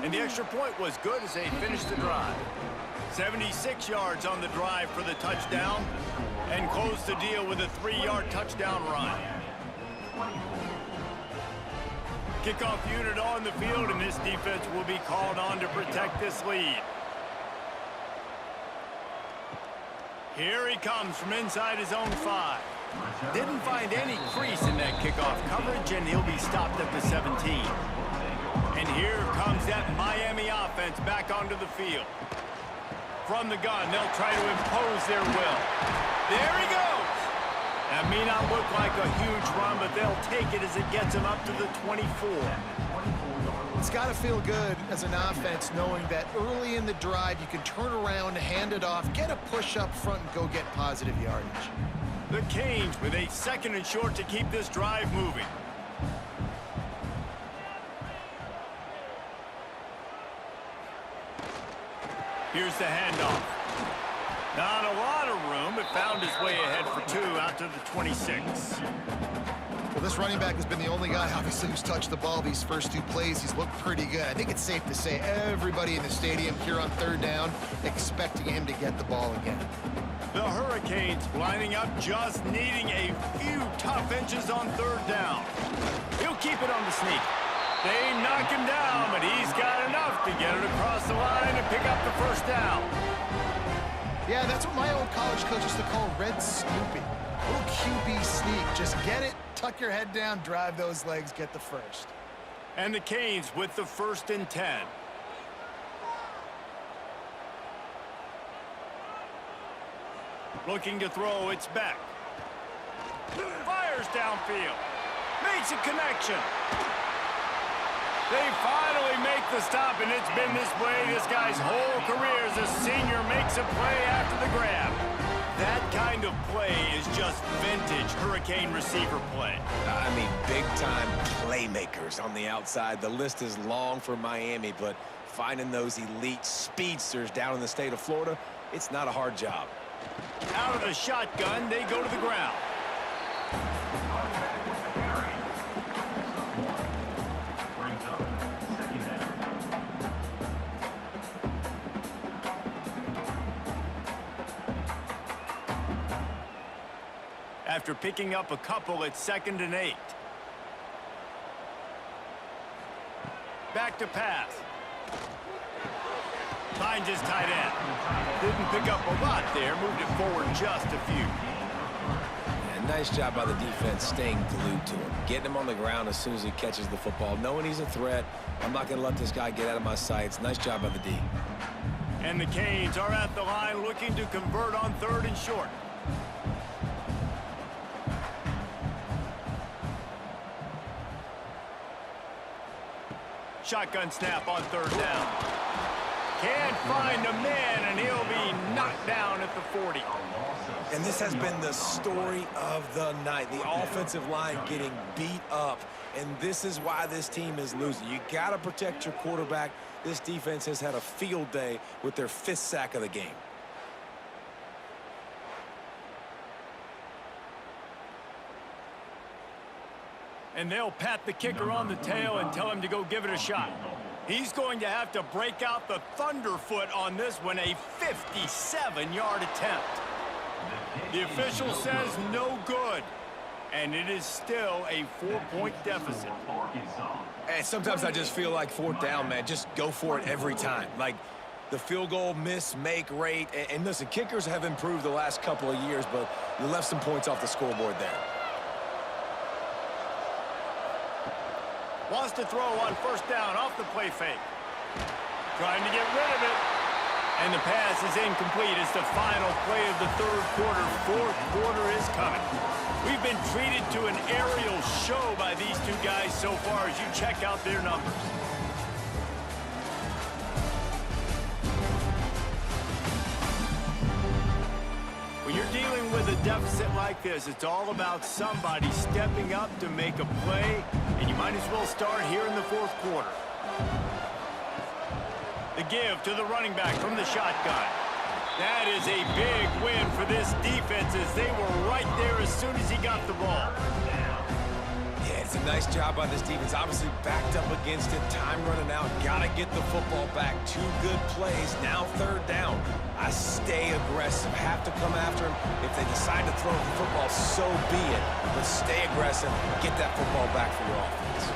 And the extra point was good as they finished the drive. 76 yards on the drive for the touchdown and closed the deal with a 3-yard touchdown run. Kickoff unit on the field, and this defense will be called on to protect this lead. Here he comes from inside his own 5. Didn't find any crease in that kickoff coverage, and he'll be stopped at the 17. And here comes that Miami offense back onto the field. From the gun, they'll try to impose their will. There he goes! That may not look like a huge run, but they'll take it as it gets them up to the 24. It's got to feel good as an offense knowing that early in the drive you can turn around, hand it off, get a push up front, and go get positive yardage. The Canes with a 2nd and short to keep this drive moving. Here's the handoff. Not a lot of room, but found his way ahead for 2 out to the 26. Well, this running back has been the only guy, obviously, who's touched the ball these first 2 plays. He's looked pretty good. I think it's safe to say everybody in the stadium here on 3rd down expecting him to get the ball again. The Hurricanes lining up, just needing a few tough inches on third down. He'll keep it on the sneak. They knock him down, but he's got enough to get it across the line and pick up the first down. Yeah, that's what my old college coach used to call red snooping. A little QB sneak. Just get it, tuck your head down, drive those legs, get the first. And the Canes with the 1st and 10. Looking to throw, it's back. Fires downfield. Makes a connection. They finally make the stop, and it's been this way this guy's whole career as a senior. Makes a play after the grab. That kind of play is just vintage Hurricane receiver play. I mean, big-time playmakers on the outside. The list is long for Miami, but finding those elite speedsters down in the state of Florida, it's not a hard job. Out of the shotgun, they go to the ground. After picking up a couple, it's 2nd and 8. Back to pass. Finds his tight end. Didn't pick up a lot there, moved it forward just a few. And nice job by the defense staying glued to him. Getting him on the ground as soon as he catches the football. Knowing he's a threat, I'm not going to let this guy get out of my sights. Nice job by the D. And the Canes are at the line looking to convert on 3rd and short. Shotgun snap on 3rd down. Can't find a man, and he'll be knocked down at the 40. And this has been the story of the night. The offensive line getting beat up, and this is why this team is losing. You got to protect your quarterback. This defense has had a field day with their 5th sack of the game. And they'll pat the kicker on the tail and tell him to go give it a shot. He's going to have to break out the thunderfoot on this one, a 57-yard attempt. The official says no good, and it is still a 4-point deficit. And sometimes I just feel like 4th down, man, just go for it every time. Like the field goal miss-make rate. And listen, kickers have improved the last couple of years, but you left some points off the scoreboard there. Wants to throw on 1st down off the play fake. Trying to get rid of it. And the pass is incomplete. It's the final play of the 3rd quarter. 4th quarter is coming. We've been treated to an aerial show by these two guys so far as you check out their numbers. When you're dealing with a deficit like this, it's all about somebody stepping up to make a play, and you might as well start here in the 4th quarter. The give to the running back from the shotgun. That is a big win for this defense as they were right there as soon as he got the ball. Yeah, it's a nice job by this defense. Obviously backed up against it. Time running out. Got to get the football back. 2 good plays. Now 3rd down. I stay aggressive. Have to come after him. If they decide to throw the football, so be it. But stay aggressive. Get that football back for your offense.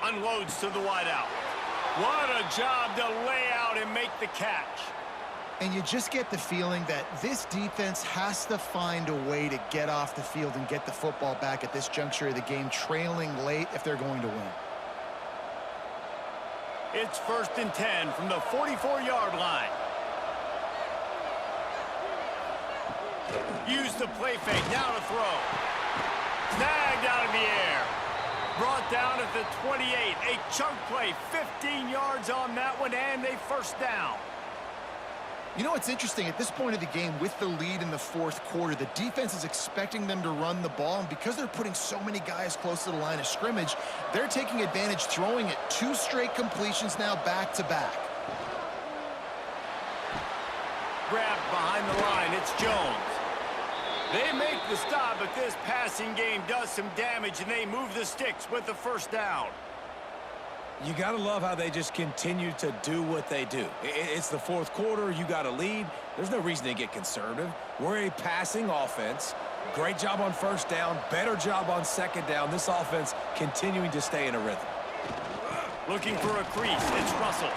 Unloads to the wideout. What a job to lay out and make the catch. And you just get the feeling that this defense has to find a way to get off the field and get the football back at this juncture of the game, trailing late if they're going to win. It's 1st and 10 from the 44-yard line. Use the play fake, now to throw. Snagged out of the air. Brought down at the 28. A chunk play, 15 yards on that one, and a 1st down. You know what's interesting? At this point of the game, with the lead in the 4th quarter, the defense is expecting them to run the ball, and because they're putting so many guys close to the line of scrimmage, they're taking advantage, throwing it 2 straight completions now back-to-back. Grabbed behind the line, it's Jones. They make the stop, but this passing game does some damage, and they move the sticks with the 1st down. You got to love how they just continue to do what they do. It's the fourth quarter. You got a lead. There's no reason to get conservative. We're a passing offense. Great job on first down. Better job on second down. This offense continuing to stay in a rhythm. Looking for a crease. It's Russell.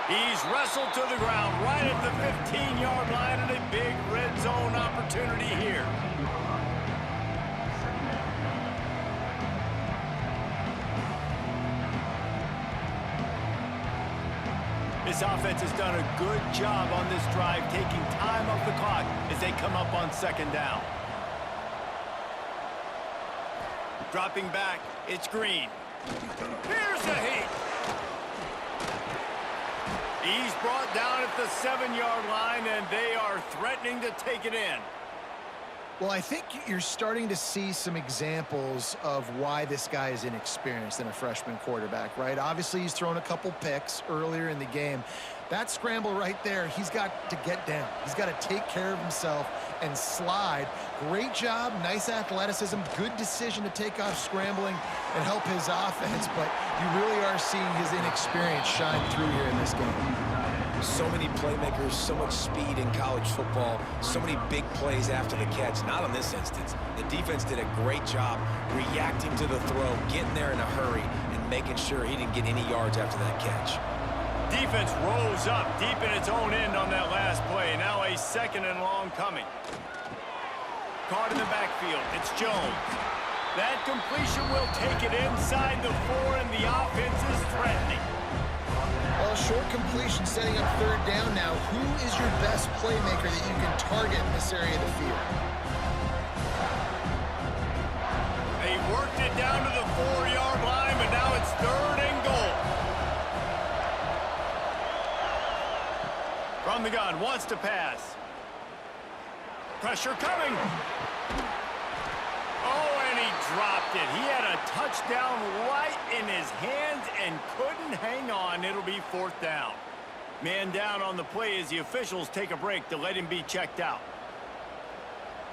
He's wrestled to the ground right at the 15-yard line, and a big red zone opportunity here. This offense has done a good job on this drive, taking time off the clock as they come up on second down. Dropping back, it's Green. Here's the heat. He's brought down at the 7-yard line, and they are threatening to take it in. Well, I think you're starting to see some examples of why this guy is inexperienced in a freshman quarterback, right? Obviously, he's thrown a couple picks earlier in the game. That scramble right there, he's got to get down. He's got to take care of himself and slide. Great job, nice athleticism, good decision to take off scrambling and help his offense, but you really are seeing his inexperience shine through here in this game. So many playmakers, so much speed in college football, so many big plays after the catch. Not in this instance. The defense did a great job reacting to the throw, getting there in a hurry, and making sure he didn't get any yards after that catch. Defense rose up deep in its own end on that last play. Now a second and long coming. Caught in the backfield. It's Jones. That completion will take it inside the 4, and the offense is threatening. Well, short completion setting up third down now. Who is your best playmaker that you can target in this area of the field? They worked it down to the 4-yard line, but now it's third and goal. From the gun, wants to pass. Pressure coming. Oh, and he dropped it. He had a touchdown right in his hands and couldn't hang on. It'll be fourth down. Man down on the play as the officials take a break to let him be checked out.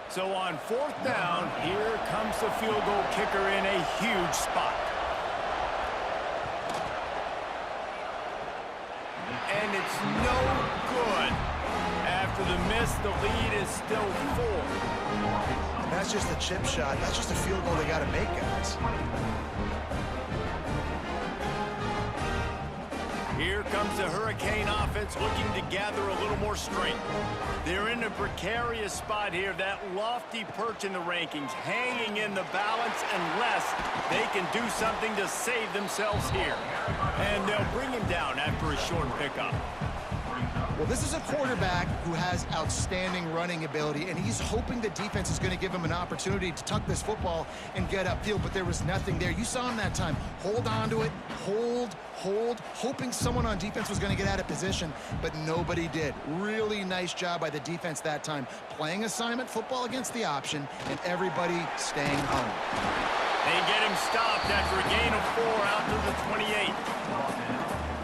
So on fourth down, here comes the field goal kicker in a huge spot. And it's no good. After the miss, the lead is still 4. And that's just a chip shot. That's just a field goal they got to make, guys. Here comes the Hurricane offense looking to gather a little more strength. They're in a precarious spot here, that lofty perch in the rankings, hanging in the balance unless they can do something to save themselves here. And they'll bring him down after a short pickup. Well, this is a quarterback who has outstanding running ability, and he's hoping the defense is going to give him an opportunity to tuck this football and get upfield, but there was nothing there. You saw him that time. Hold on to it, hold, hoping someone on defense was going to get out of position, but nobody did. Really nice job by the defense that time, playing assignment football against the option, and everybody staying home. They get him stopped after a gain of 4 out to the 28.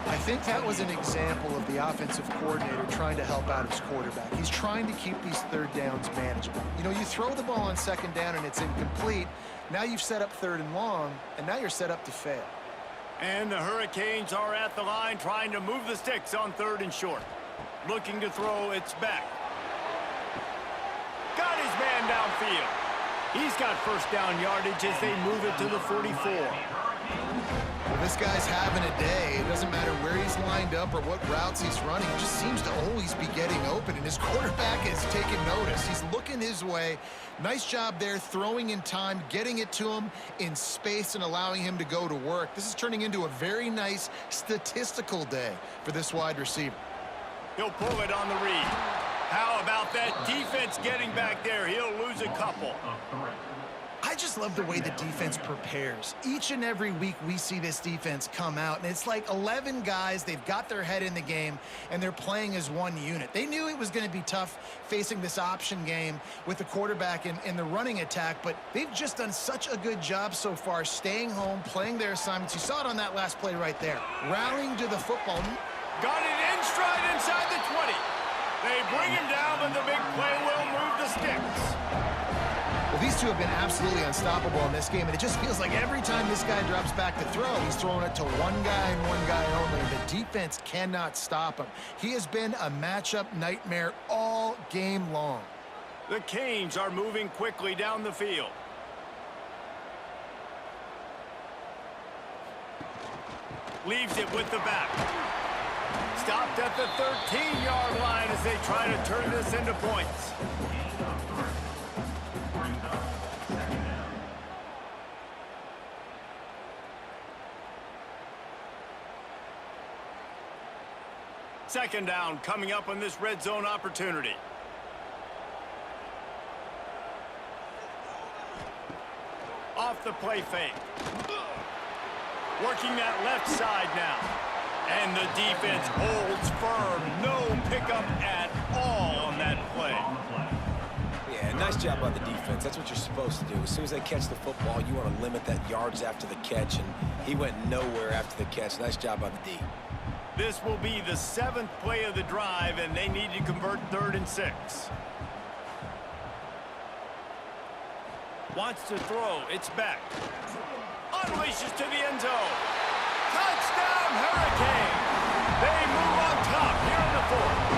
I think that was an example of the offensive coordinator trying to help out his quarterback. He's trying to keep these third downs manageable. You know, you throw the ball on second down and it's incomplete. Now you've set up third and long, and now you're set up to fail. And the Hurricanes are at the line trying to move the sticks on third and short. Looking to throw, it's back. Got his man downfield. He's got first down yardage as they move it to the 44. Well, this guy's having a day. It doesn't matter where he's lined up or what routes he's running. He just seems to always be getting open, and his quarterback is taking notice. He's looking his way. Nice job there, throwing in time, getting it to him in space and allowing him to go to work. This is turning into a very nice statistical day for this wide receiver. He'll pull it on the read. How about that defense getting back there? He'll lose a couple. I just love the way the defense prepares. Each and every week we see this defense come out, and it's like 11 guys. They've got their head in the game, and they're playing as one unit. They knew it was going to be tough facing this option game with the quarterback in the running attack, but they've just done such a good job so far staying home, playing their assignments. You saw it on that last play right there. Rallying to the football. Got it in stride inside the 20. They bring him down, but the big play will move the sticks. Well, these two have been absolutely unstoppable in this game, and it just feels like every time this guy drops back to throw, he's throwing it to one guy and one guy only. The defense cannot stop him. He has been a matchup nightmare all game long. The Canes are moving quickly down the field. Leaves it with the back. Stopped at the 13-yard line as they try to turn this into points. Second down coming up on this red zone opportunity. Off the play fake. Working that left side now. And the defense holds firm. No pickup at all on that play. Yeah, nice job by the defense. That's what you're supposed to do. As soon as they catch the football, you want to limit that yards after the catch, and he went nowhere after the catch. Nice job by the D. This will be the 7th play of the drive, and they need to convert 3rd and 6. Wants to throw. It's back. Unleashes to the end zone. Touchdown, Hurricane! They move on top here in the 4th.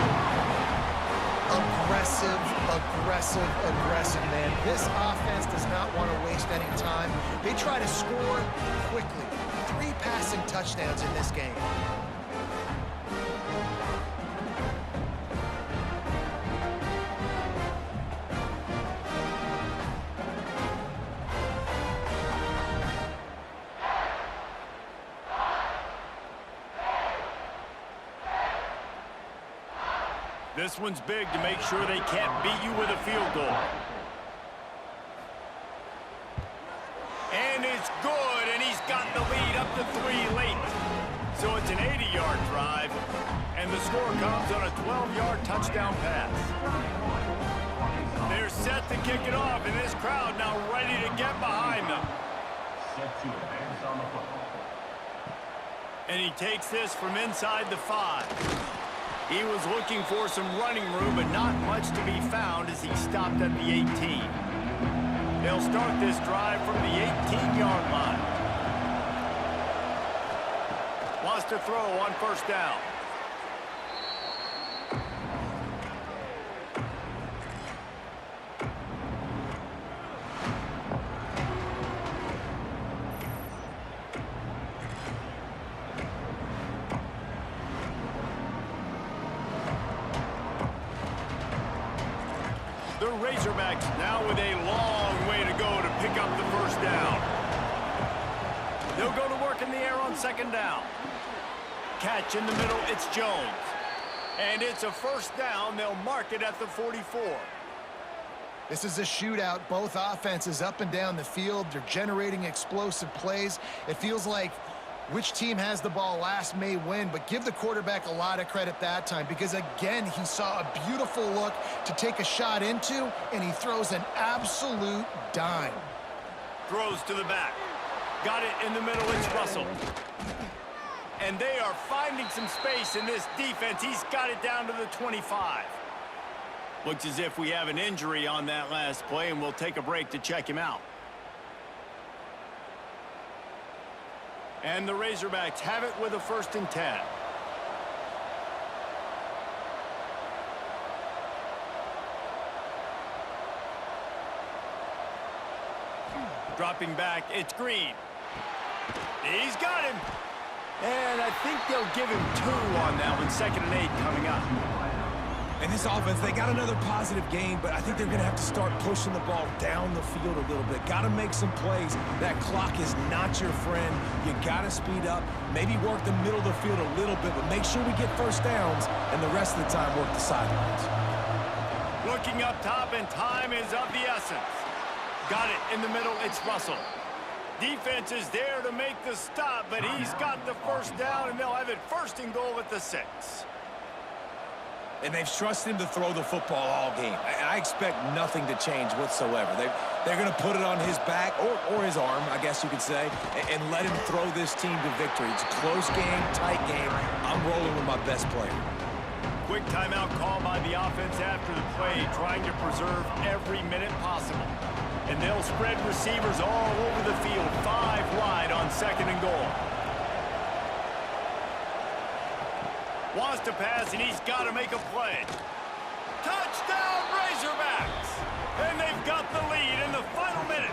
Aggressive, man. This offense does not want to waste any time. They try to score quickly. 3 passing touchdowns in this game. This one's big to make sure they can't beat you with a field goal. And it's good, and he's got the lead up to 3 late. So it's an 80-yard drive, and the score comes on a 12-yard touchdown pass. They're set to kick it off, and this crowd now ready to get behind them. And he takes this from inside the 5. He was looking for some running room, but not much to be found as he stopped at the 18. They'll start this drive from the 18-yard line. Wants to throw on 1st down. The Razorbacks now with a long way to go to pick up the 1st down. They'll go to work in the air on 2nd down. Catch in the middle, it's Jones. And it's a 1st down. They'll mark it at the 44. This is a shootout. Both offenses up and down the field. They're generating explosive plays. It feels like which team has the ball last may win, but give the quarterback a lot of credit that time because, again, he saw a beautiful look to take a shot into, and he throws an absolute dime. Throws to the back. Got it in the middle. It's Russell. And they are finding some space in this defense. He's got it down to the 25. Looks as if we have an injury on that last play, and we'll take a break to check him out. And the Razorbacks have it with a 1st and 10. Dropping back, it's Green. He's got him. And I think they'll give him 2 on that one. 2nd and 8 coming up. And this offense, they got another positive game, but I think they're going to have to start pushing the ball down the field a little bit. Got to make some plays. That clock is not your friend. You got to speed up, maybe work the middle of the field a little bit, but make sure we get 1st downs, and the rest of the time work the sidelines. Looking up top, and time is of the essence. Got it in the middle, it's Russell. Defense is there to make the stop, but he's got the 1st down, and they'll have it 1st and goal at the 6. And they've trusted him to throw the football all game. And I expect nothing to change whatsoever. They're going to put it on his back, or his arm, I guess you could say, and let him throw this team to victory. It's a close game, tight game. I'm rolling with my best player. Quick timeout call by the offense after the play, trying to preserve every minute possible. And they'll spread receivers all over the field, 5 wide on 2nd and goal. Wants to pass, and he's got to make a play. Touchdown, Razorbacks! And they've got the lead in the final minute.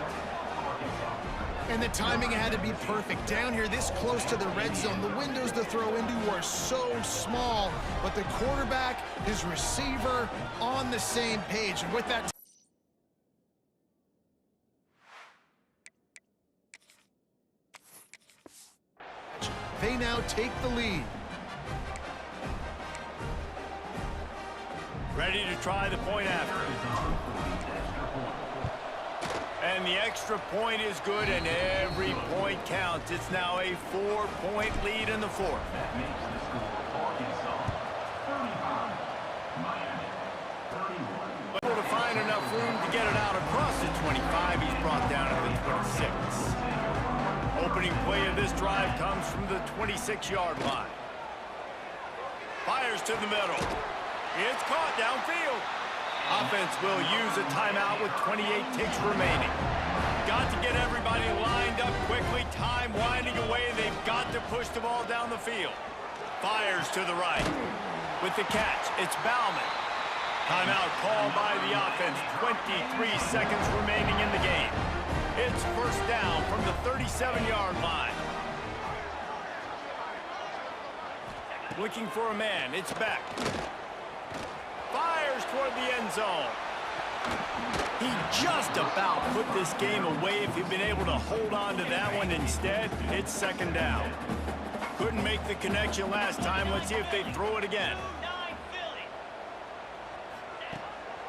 And the timing had to be perfect. Down here this close to the red zone, the windows to throw into are so small, but the quarterback, his receiver, on the same page. And with that, they now take the lead. Ready to try the point after. And the extra point is good, and every point counts. It's now a 4-point lead in the 4th. Able to find enough room to get it out across the 25. He's brought down at the 26. Opening play of this drive comes from the 26-yard line. Fires to the middle. It's caught downfield. Offense will use a timeout with 28 ticks remaining. Got to get everybody lined up quickly. Time winding away. They've got to push the ball down the field. Fires to the right. With the catch, it's Bauman. Timeout called by the offense. 23 seconds remaining in the game. It's first down from the 37-yard line. Looking for a man. It's back. Fires toward the end zone. He just about put this game away if he'd been able to hold on to that one. Instead, it's 2nd down. Couldn't make the connection last time. Let's see if they throw it again.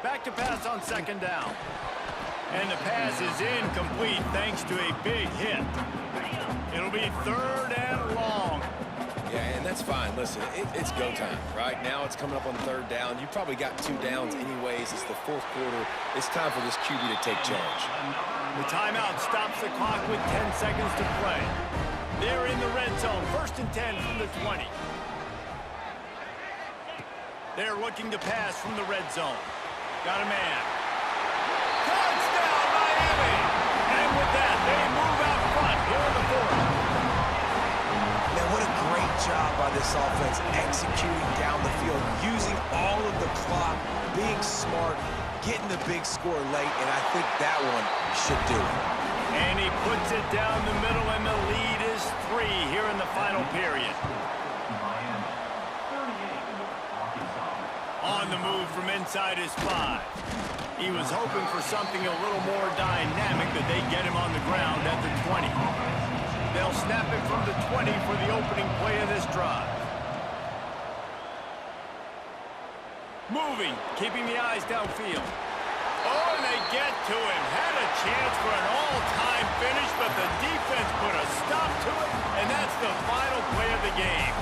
Back to pass on 2nd down. And the pass is incomplete thanks to a big hit. It'll be 3rd and long. Yeah, and that's fine. Listen, it's go time. Right now it's coming up on 3rd down. You probably got 2 downs anyways. It's the 4th quarter. It's time for this QB to take charge. The timeout stops the clock with 10 seconds to play. They're in the red zone. 1st and 10 from the 20. They're looking to pass from the red zone. Got a man. Touchdown, Miami! And with that, they move out front here in the 4th. Man, what a great job by this offense executing down the field, using all of the clock, being smart, getting the big score late, and I think that one should do it. And he puts it down the middle, and the lead is 3 here in the final period. On the move from inside his 5. He was hoping for something a little more dynamic, but they get him on the ground at the 20. They'll snap it from the 20 for the opening play of this drive. Moving, keeping the eyes downfield. Oh, and they get to him. Had a chance for an all-time finish, but the defense put a stop to it, and that's the final play of the game.